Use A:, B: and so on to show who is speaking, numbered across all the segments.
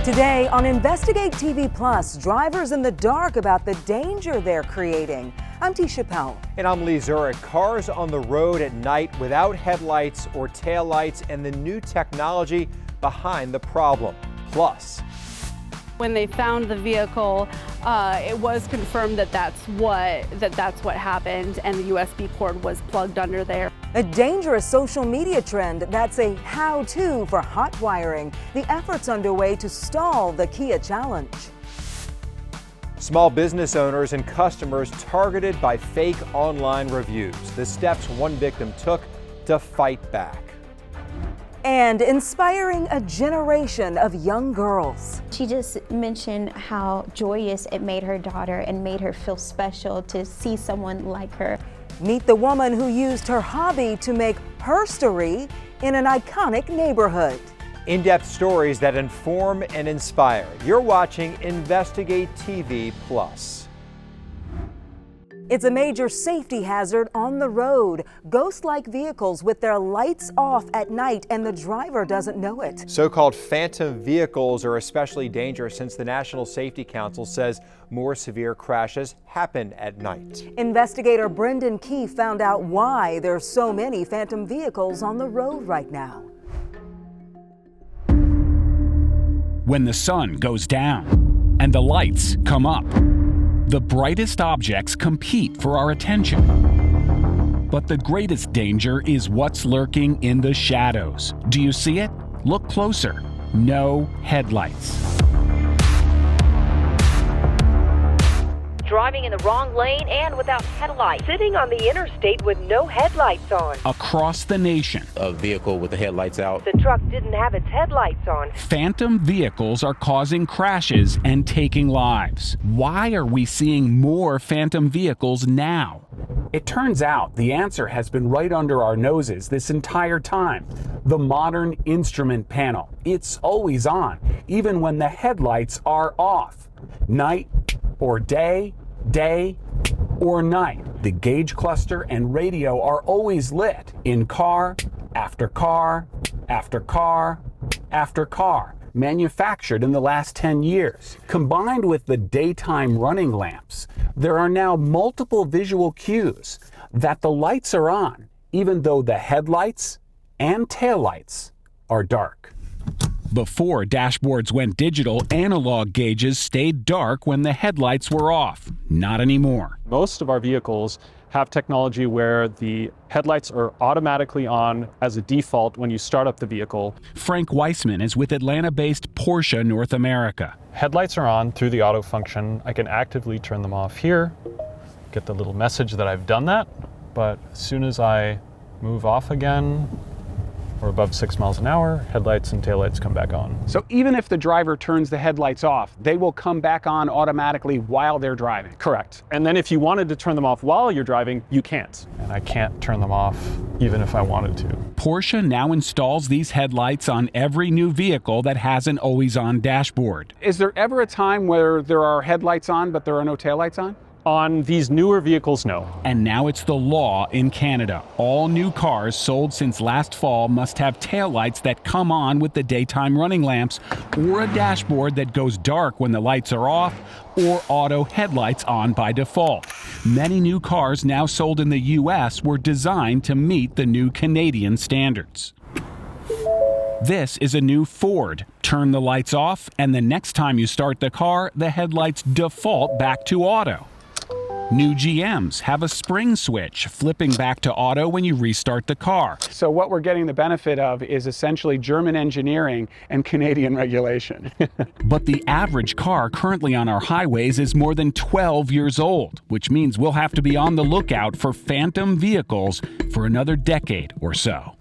A: Today on Investigate TV Plus, drivers in the dark about the danger they're creating. I'm Tisha Powell.
B: And I'm Lee Zurich. Cars on the road at night without headlights or taillights and the new technology behind the problem. Plus,
C: when they found the vehicle, it was confirmed that that's what happened, and the USB cord was plugged under there.
A: A dangerous social media trend that's a how-to for hot wiring. The efforts underway to stall the Kia challenge.
B: small business owners and customers targeted by fake online reviews. The steps one victim took to fight back.
A: And inspiring a generation of young girls.
D: She just mentioned how joyous it made her daughter and made her feel special to see someone like her.
A: Meet the woman who used her hobby to make herstory in an iconic neighborhood.
B: In-depth stories that inform and inspire. You're watching Investigate TV Plus.
A: It's a major safety hazard on the road. Ghost-like vehicles with their lights off at night and the driver doesn't know it.
B: So-called phantom vehicles are especially dangerous since the National Safety Council says more severe crashes happen at night.
A: Investigator Brendan Key found out why there's so many phantom vehicles on the road right now.
E: When the sun goes down and the lights come up, the brightest objects compete for our attention. But the greatest danger is what's lurking in the shadows. Do you see it? Look closer. No headlights.
F: Driving in the wrong lane and without headlights. Sitting on the interstate with no headlights on.
E: Across the nation,
G: a vehicle with the headlights out.
F: The truck didn't have its headlights on.
E: phantom vehicles are causing crashes and taking lives. Why are we seeing more phantom vehicles now? It turns out the answer has been right under our noses this entire time. The modern instrument panel. It's always on, even when the headlights are off. Night or day, day or night. The gauge cluster and radio are always lit in car after car after car after car, manufactured in the last 10 years. Combined with the daytime running lamps, there are now multiple visual cues that the lights are on, even though the headlights and taillights are dark. Before dashboards went digital, analog gauges stayed dark when the headlights were off. Not anymore.
H: Most of our vehicles have technology where the headlights are automatically on as a default when you start up the vehicle.
E: Frank Weissman is with Atlanta-based Porsche North America.
H: Headlights are on through the auto function. I can actively turn them off here, get the little message that I've done that, but as soon as I move off again, or above 6 miles an hour, headlights and taillights come back on.
I: So even if the driver turns the headlights off, they will come back on automatically while they're driving?
H: Correct. And then if you wanted to turn them off while you're driving, you can't. And I can't turn them off even if I wanted to.
E: Porsche now installs these headlights on every new vehicle that has an always-on dashboard.
I: Is there ever a time where there are headlights on but there are no taillights on?
H: On these newer vehicles, no.
E: And now it's the law in Canada. All new cars sold since last fall must have taillights that come on with the daytime running lamps, or a dashboard that goes dark when the lights are off, or auto headlights on by default. Many new cars now sold in the U.S. were designed to meet the new Canadian standards. This is a new Ford. Turn the lights off, and the next time you start the car, the headlights default back to auto. New GMs have a spring switch, flipping back to auto when you restart the car.
I: So what we're getting the benefit of is essentially German engineering and Canadian regulation.
E: But the average car currently on our highways is more than 12 years old, which means we'll have to be on the lookout for phantom vehicles for another decade or so.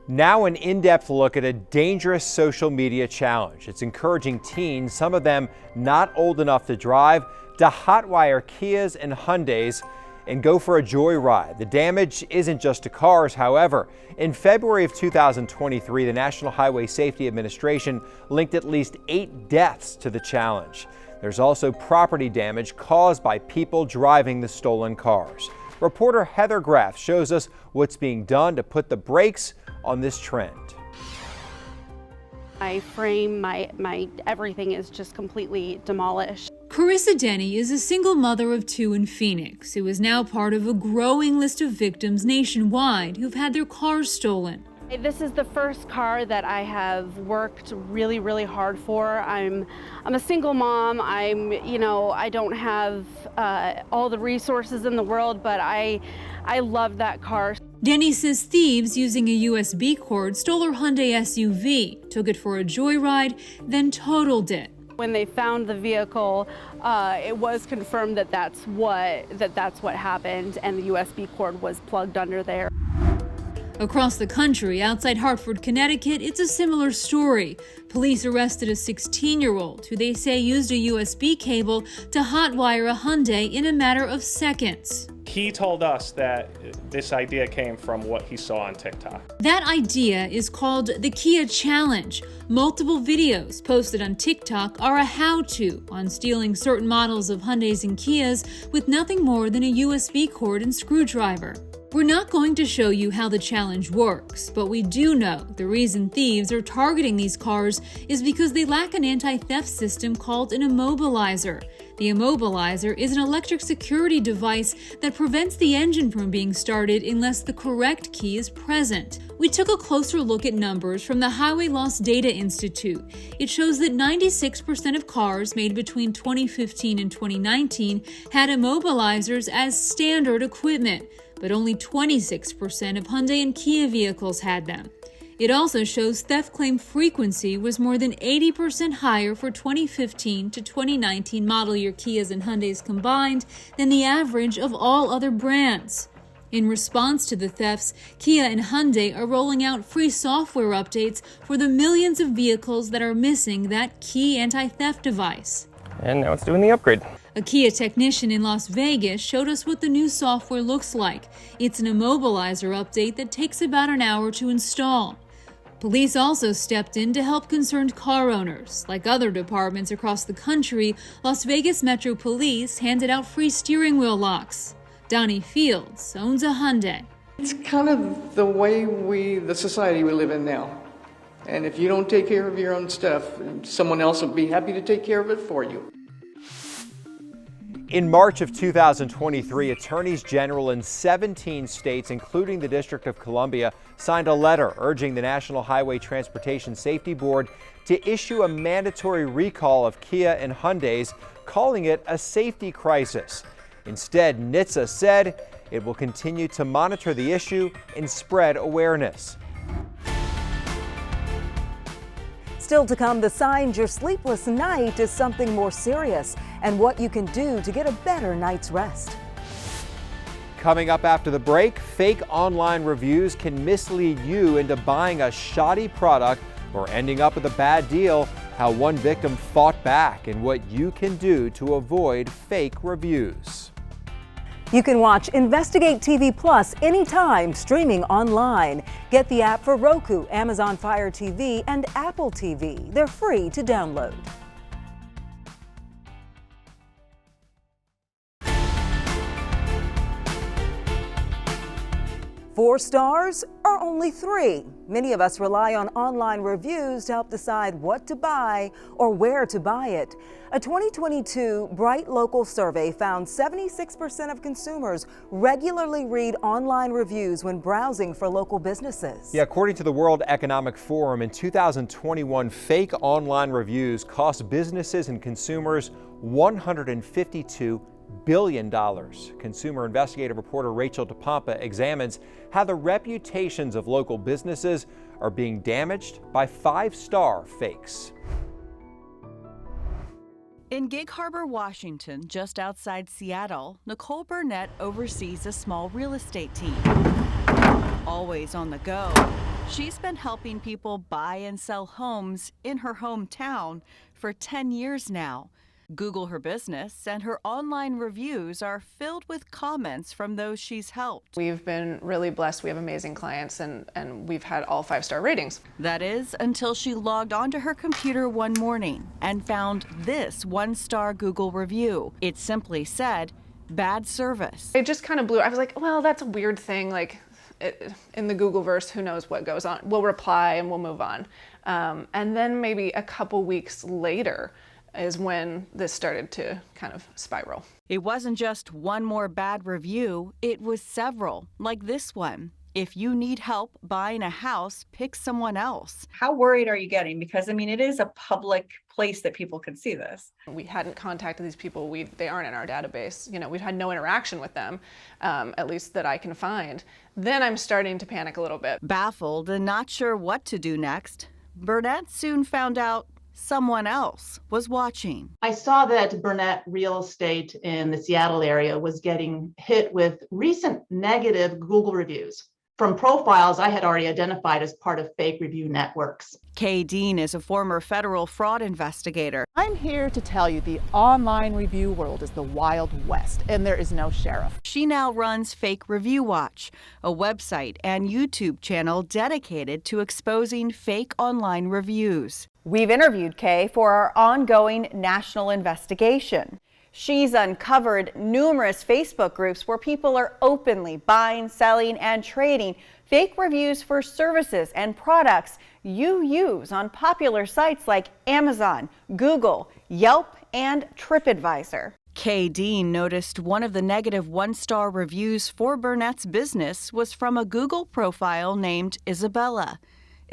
B: Now an in-depth look at a dangerous social media challenge. It's encouraging teens, some of them not old enough to drive, to hotwire Kias and Hyundais and go for a joyride. The damage isn't just to cars, however. In February of 2023, the National Highway Safety Administration linked at least 8 deaths to the challenge. There's also property damage caused by people driving the stolen cars. Reporter Heather Graff shows us what's being done to put the brakes on this trend.
C: My frame, my everything is just completely demolished.
J: Carissa Denny is a single mother of 2 in Phoenix who is now part of a growing list of victims nationwide who've had their cars stolen.
C: This is the first car that I have worked really, really hard for. I'm a single mom. I don't have all the resources in the world, but I love that car.
J: Denny says thieves using a USB cord stole her Hyundai SUV, took it for a joyride, then totaled it.
C: When they found the vehicle, it was confirmed that that's what happened, and the USB cord was plugged under there.
J: Across the country, outside Hartford, Connecticut, it's a similar story. Police arrested a 16-year-old who they say used a USB cable to hotwire a Hyundai in a matter of seconds.
K: He told us that this idea came from what he saw on TikTok.
J: That idea is called the Kia Challenge. Multiple videos posted on TikTok are a how-to on stealing certain models of Hyundais and Kias with nothing more than a USB cord and screwdriver. We're not going to show you how the challenge works, but we do know the reason thieves are targeting these cars is because they lack an anti-theft system called an immobilizer. The immobilizer is an electric security device that prevents the engine from being started unless the correct key is present. We took a closer look at numbers from the Highway Loss Data Institute. It shows that 96% of cars made between 2015 and 2019 had immobilizers as standard equipment, but only 26% of Hyundai and Kia vehicles had them. It also shows theft claim frequency was more than 80% higher for 2015 to 2019 model year Kias and Hyundais combined than the average of all other brands. In response to the thefts, Kia and Hyundai are rolling out free software updates for the millions of vehicles that are missing that key anti-theft device.
K: And now it's doing the upgrade.
J: A Kia technician in Las Vegas showed us what the new software looks like. It's an immobilizer update that takes about an hour to install. Police also stepped in to help concerned car owners. Like other departments across the country, Las Vegas Metro Police handed out free steering wheel locks. Donnie Fields owns a Hyundai.
L: It's kind of the way the society we live in now. And if you don't take care of your own stuff, someone else will be happy to take care of it for you.
B: In March of 2023, attorneys general in 17 states, including the District of Columbia, signed a letter urging the National Highway Transportation Safety Board to issue a mandatory recall of Kia and Hyundais, calling it a safety crisis. Instead, NHTSA said it will continue to monitor the issue and spread awareness.
A: Still to come, the signs your sleepless night is something more serious and what you can do to get a better night's rest.
B: Coming up after the break, fake online reviews can mislead you into buying a shoddy product or ending up with a bad deal, how one victim fought back, and what you can do to avoid fake reviews.
A: You can watch Investigate TV Plus anytime, streaming online. Get the app for Roku, Amazon Fire TV, and Apple TV. They're free to download. 4 stars or only 3? Many of us rely on online reviews to help decide what to buy or where to buy it. A 2022 Bright Local survey found 76% of consumers regularly read online reviews when browsing for local businesses.
B: Yeah, according to the World Economic Forum, in 2021, fake online reviews cost businesses and consumers $152 billion. Consumer investigative reporter Rachel DePompa examines how the reputations of local businesses are being damaged by 5-star fakes.
M: In Gig Harbor, Washington, just outside Seattle, Nicole Burnett oversees a small real estate team. Always on the go, she's been helping people buy and sell homes in her hometown for 10 years now. Google her business, and her online reviews are filled with comments from those she's helped.
N: We've been really blessed. We have amazing clients, and we've had all 5-star ratings.
M: That is, until she logged onto her computer one morning and found this 1-star Google review. It simply said, "Bad service."
N: It just kind of blew. I was like, well, that's a weird thing. Like, in the Googleverse, who knows what goes on. We'll reply and we'll move on. And then maybe a couple weeks later is when this started to kind of spiral.
M: It wasn't just one more bad review, it was several, like this one. If you need help buying a house, pick someone else.
O: How worried are you getting? Because, I mean, it is a public place that people can see this.
N: We hadn't contacted these people. They aren't in our database. You know, we've had no interaction with them, at least that I can find. Then I'm starting to panic a little bit.
M: Baffled and not sure what to do next, Burnett soon found out someone else was watching.
P: I saw that Burnett Real Estate in the Seattle area was getting hit with recent negative Google reviews from profiles I had already identified as part of fake review networks.
M: Kay Dean is a former federal fraud investigator.
Q: I'm here to tell you the online review world is the Wild West, and there is no sheriff.
M: She now runs Fake Review Watch, a website and YouTube channel dedicated to exposing fake online reviews.
R: We've interviewed Kay for our ongoing national investigation. She's uncovered numerous Facebook groups where people are openly buying, selling, and trading fake reviews for services and products you use on popular sites like Amazon, Google, Yelp, and TripAdvisor.
M: Kay Dean noticed one of the negative one-star reviews for Burnett's business was from a Google profile named Isabella.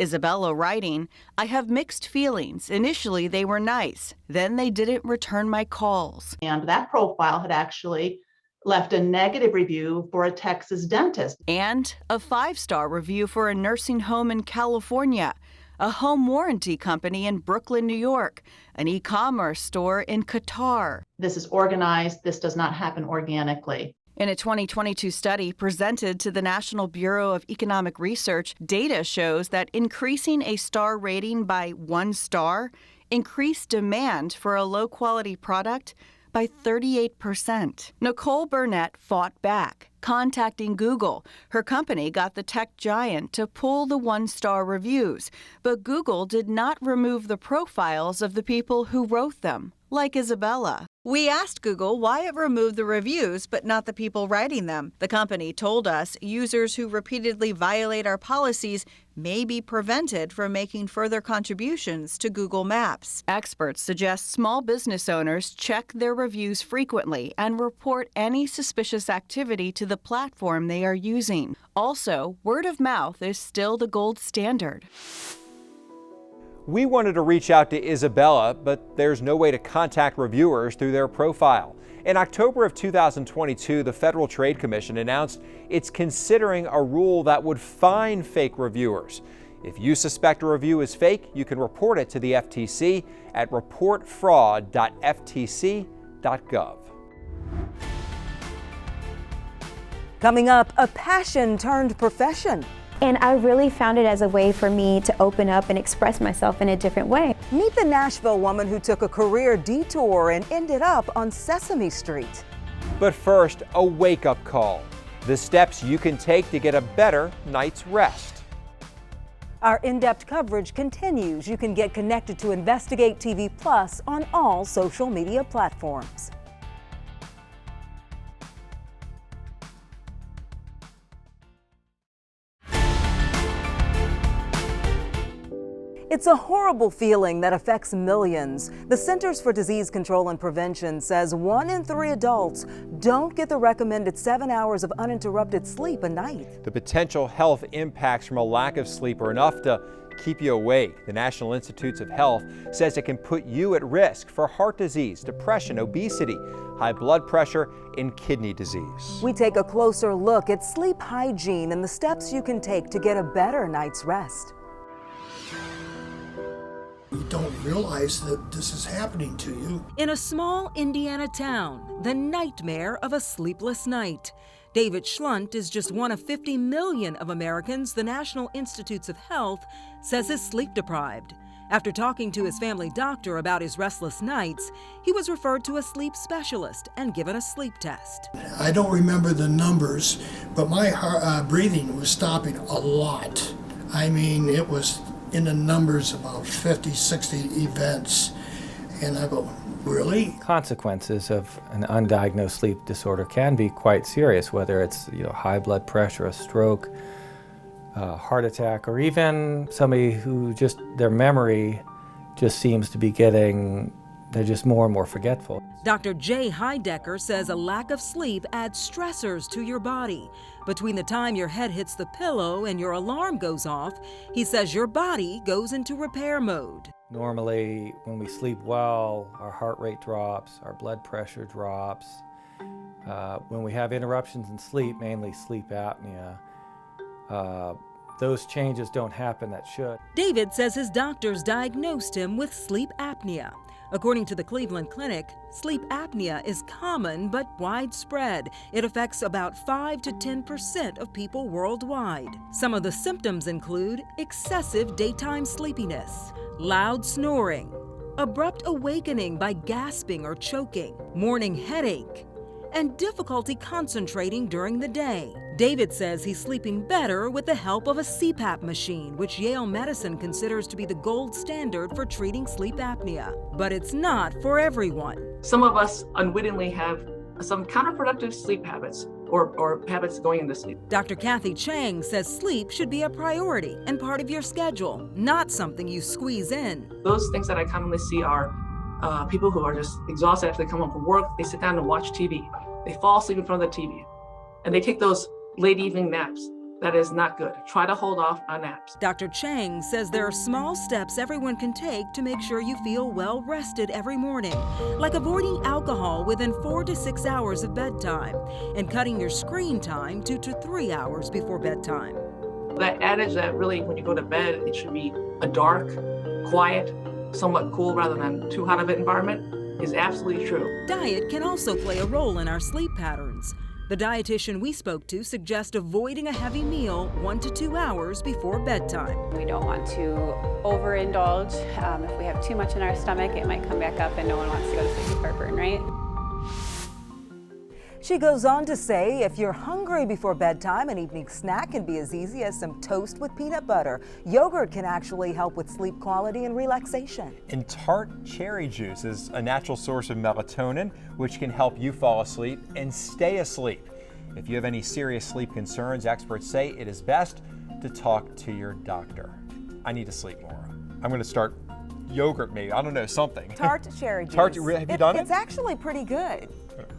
M: Isabella writing, "I have mixed feelings. Initially, they were nice. Then they didn't return my calls."
P: And that profile had actually left a negative review for a Texas dentist.
M: And a 5-star review for a nursing home in California, a home warranty company in Brooklyn, New York, an e-commerce store in Qatar.
P: This is organized. This does not happen organically.
M: In a 2022 study presented to the National Bureau of Economic Research, data shows that increasing a star rating by 1 star increased demand for a low-quality product by 38%. Nicole Burnett fought back, contacting Google. Her company got the tech giant to pull the 1-star reviews, but Google did not remove the profiles of the people who wrote them, like Isabella. We asked Google why it removed the reviews but not the people writing them. The company told us users who repeatedly violate our policies may be prevented from making further contributions to Google Maps. Experts suggest small business owners check their reviews frequently and report any suspicious activity to the platform they are using. Also, word of mouth is still the gold standard.
B: We wanted to reach out to Isabella, but there's no way to contact reviewers through their profile. In October of 2022, the Federal Trade Commission announced it's considering a rule that would fine fake reviewers. If you suspect a review is fake, you can report it to the FTC at reportfraud.ftc.gov.
A: Coming up, a passion turned profession.
D: And I really found it as a way for me to open up and express myself in a different way.
A: Meet the Nashville woman who took a career detour and ended up on Sesame Street.
B: But first, a wake-up call. The steps you can take to get a better night's rest.
A: Our in-depth coverage continues. You can get connected to InvestigateTV Plus on all social media platforms. It's a horrible feeling that affects millions. The Centers for Disease Control and Prevention says 1 in 3 adults don't get the recommended 7 hours of uninterrupted sleep a night.
B: The potential health impacts from a lack of sleep are enough to keep you awake. The National Institutes of Health says it can put you at risk for heart disease, depression, obesity, high blood pressure, and kidney disease.
A: We take a closer look at sleep hygiene and the steps you can take to get a better night's rest.
S: You don't realize that this is happening to you.
T: In a small Indiana town, the nightmare of a sleepless night. David Schlunt is just one of 50 million of Americans the National Institutes of Health says is sleep deprived. After talking to his family doctor about his restless nights, he was referred to a sleep specialist and given a sleep test.
S: I don't remember the numbers, but my breathing was stopping a lot. I mean, it was in the numbers about 50, 60 events. And I go, really?
U: Consequences of an undiagnosed sleep disorder can be quite serious, whether it's high blood pressure, a stroke, heart attack, or even somebody who just their memory just seems to be they're just more and more forgetful.
T: Dr. Jay Heidecker says a lack of sleep adds stressors to your body. Between the time your head hits the pillow and your alarm goes off, he says your body goes into repair mode.
U: Normally, when we sleep well, our heart rate drops, our blood pressure drops. When we have interruptions in sleep, mainly sleep apnea, those changes don't happen that should.
T: David says his doctors diagnosed him with sleep apnea. According to the Cleveland Clinic, sleep apnea is common but widespread. It affects about 5 to 10% of people worldwide. Some of the symptoms include excessive daytime sleepiness, loud snoring, abrupt awakening by gasping or choking, morning headache, and difficulty concentrating during the day. David says he's sleeping better with the help of a CPAP machine, which Yale Medicine considers to be the gold standard for treating sleep apnea. But it's not for everyone.
G: Some of us unwittingly have some counterproductive sleep habits or habits going into sleep.
T: Dr. Kathy Chang says sleep should be a priority and part of your schedule, not something you squeeze in.
G: Those things that I commonly see are people who are just exhausted after they come home from work. They sit down and watch TV. They fall asleep in front of the TV, and they take those late evening naps. That is not good. Try to hold off on naps.
T: Dr. Chang says there are small steps everyone can take to make sure you feel well rested every morning, like avoiding alcohol within 4 to 6 hours of bedtime and cutting your screen time 2 to 3 hours before bedtime.
G: That adage that really when you go to bed, it should be a dark, quiet, somewhat cool rather than too hot of an environment is absolutely true.
T: Diet can also play a role in our sleep patterns. The dietitian we spoke to suggests avoiding a heavy meal 1 to 2 hours before bedtime.
V: We don't want to overindulge. If we have too much in our stomach, it might come back up and no one wants to go to sleep with heartburn, right?
A: She goes on to say if you're hungry before bedtime, an evening snack can be as easy as some toast with peanut butter. Yogurt can actually help with sleep quality and relaxation.
B: And tart cherry juice is a natural source of melatonin, which can help you fall asleep and stay asleep. If you have any serious sleep concerns, experts say it is best to talk to your doctor. I need to sleep more. I'm going to start yogurt maybe. I don't know, something.
A: Tart cherry juice.
B: Have you done it?
A: It's actually pretty good.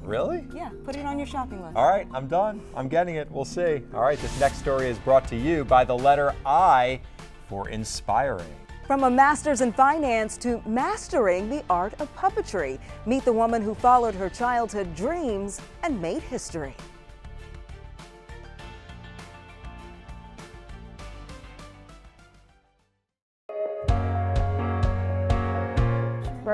B: Really?
A: Yeah, put it on your shopping list.
B: All right, I'm done. I'm getting it. We'll see. All right, this next story is brought to you by the letter I for inspiring.
A: From a master's in finance to mastering the art of puppetry, meet the woman who followed her childhood dreams and made history.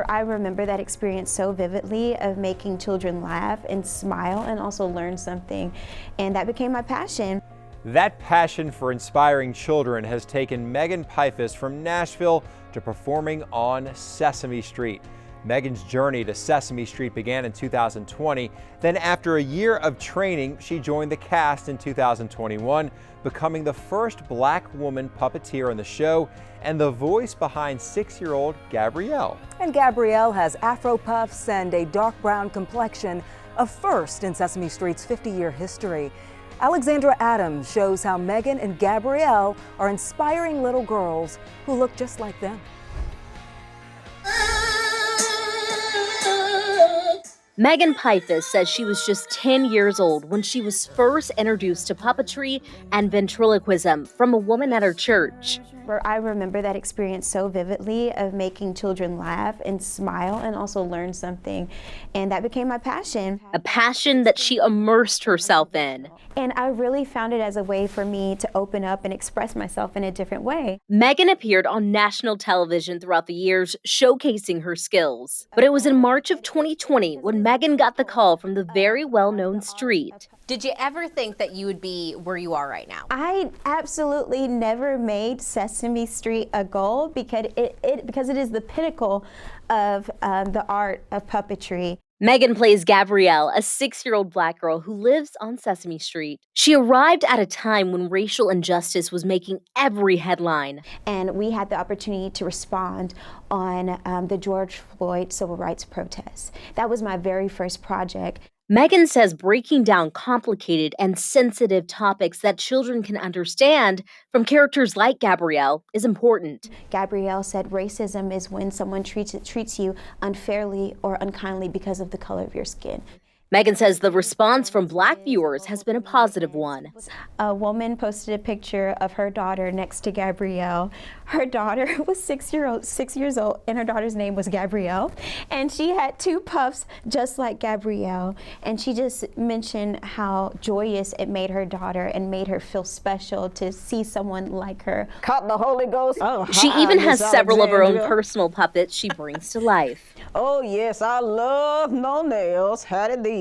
D: I remember that experience so vividly of making children laugh and smile and also learn something, and that became my passion.
B: That passion for inspiring children has taken Megan Pifus from Nashville to performing on Sesame Street. Megan's journey to Sesame Street began in 2020. Then after a year of training, she joined the cast in 2021, becoming the first Black woman puppeteer on the show and the voice behind 6-year-old Gabrielle.
A: And Gabrielle has afro puffs and a dark brown complexion, a first in Sesame Street's 50-year history. Alexandra Adams shows how Megan and Gabrielle are inspiring little girls who look just like them.
W: Megan Pifus says she was just 10 years old when she was first introduced to puppetry and ventriloquism from a woman at her church.
D: I remember that experience so vividly of making children laugh and smile and also learn something, and that became my passion.
W: A passion that she immersed herself in.
D: And I really found it as a way for me to open up and express myself in a different way.
W: Megan appeared on national television throughout the years, showcasing her skills. But it was in March of 2020 when Megan got the call from the very well-known Street.
X: Did you ever think that you would be where you are right now?
D: I absolutely never made Sesame Street a goal because it is the pinnacle of the art of puppetry.
W: Megan plays Gabrielle, a 6-year-old Black girl who lives on Sesame Street. She arrived at a time when racial injustice was making every headline.
D: And we had the opportunity to respond on the George Floyd civil rights protests. That was my very first project.
W: Megan says breaking down complicated and sensitive topics that children can understand from characters like Gabrielle is important.
D: Gabrielle said racism is when someone treats you unfairly or unkindly because of the color of your skin.
W: Megan says the response from Black viewers has been a positive one.
D: A woman posted a picture of her daughter next to Gabrielle. Her daughter was 6 years old, and her daughter's name was Gabrielle. And she had 2 puffs just like Gabrielle. And she just mentioned how joyous it made her daughter and made her feel special to see someone like her.
E: Caught the Holy Ghost. Oh,
W: She even has several of her own personal puppets she brings to life.
E: Oh yes, I love no nails. How did these?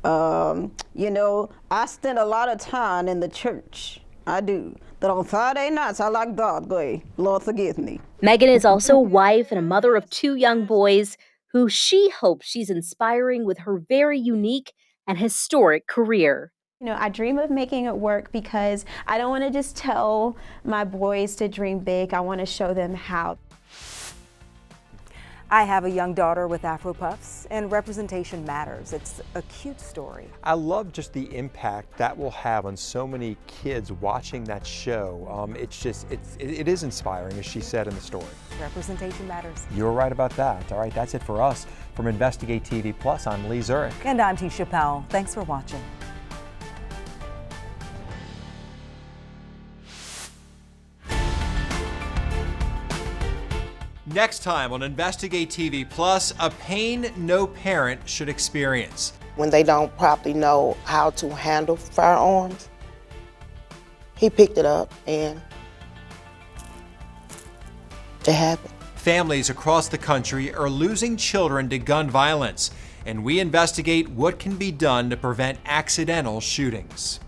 E: You know, I spend a lot of time in the church. I do. But on Friday nights, I like Broadway. Lord forgive me.
W: Megan is also a wife and a mother of 2 young boys who she hopes she's inspiring with her very unique and historic career.
D: You know, I dream of making it work because I don't want to just tell my boys to dream big. I want to show them how.
A: I have a young daughter with Afro puffs, and representation matters. It's a cute story.
B: I love just the impact that will have on so many kids watching that show. It is inspiring, as she said in the story.
A: Representation matters.
B: You're right about that. All right, that's it for us. From Investigate TV Plus, I'm Lee Zurich.
A: And I'm Tisha Powell. Thanks for watching.
B: Next time on Investigate TV Plus, a pain no parent should experience.
F: When they don't properly know how to handle firearms, he picked it up and it happened.
B: Families across the country are losing children to gun violence, and we investigate what can be done to prevent accidental shootings.